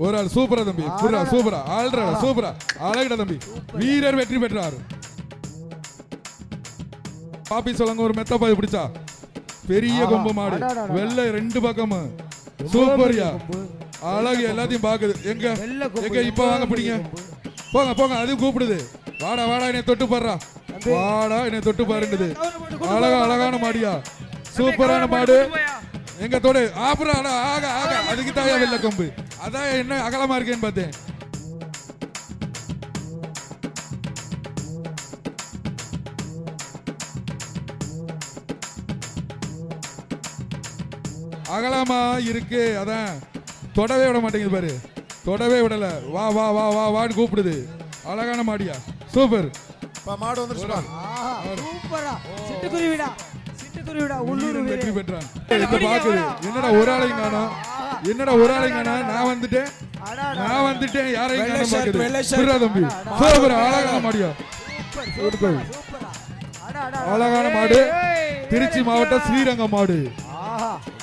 ஒரு ஆள் சூப்பரா தம்பி, புரா சூப்பரா, ஆல்ரா சூப்பரா, அழகுடா தம்பி. வீரர் வெற்றி பெற்றார். பாப்பி சொல்லுங்க, ஒரு மெத்த பாய் பிடிச்சா பெரிய கொம்பு மாடு, வெள்ளை 2 பக்கமும் சூப்பரியா, அழகு எல்லாத்தையும் பாக்குது. எங்க எங்க இப்ப வாங்க பிடிங்க, போங்க போங்க, அது கூப்பிடுது. வாடா வாடா என்னை தொட்டு பாடுறா, வாடா என்னை தொட்டு பாருங்குது. அழகா அழகான மாடியா, சூப்பரான மாடு. எங்க தோடு ஆப்புறம் ஆக ஆக, அதுக்கு தாயா வெள்ளை கொம்பு, அதான் என்ன அகலமா இருக்கேன்னு பார்த்தேன். அகலமா இருக்கு, அதான் தொடவே விட மாட்டேங்குது பாரு, தொடவே விடல. வா வா வா வா வான்னு கூப்பிடுது. அழகான மாடியா, சூப்பர். மாடு வந்துருச்சுடா, சூப்பரா. சிட்டுக்குருவிடா, சிட்டுக்குருவிடா, உள்ளூர் வெற்றி பெற்றான். இத பாக்குது, என்னடா ஒரு ஆளையும் காணோம், என்னடா ஒரு ஆளையும் காணோம், நான் வந்துட்டேன் யாரையும் காணோம் பாக்குது. புரா தம்பி சூப்பர், அழகான மாடியா, அழகான மாடு. திருச்சி மாவட்டம் ஸ்ரீரங்கம் மாடு.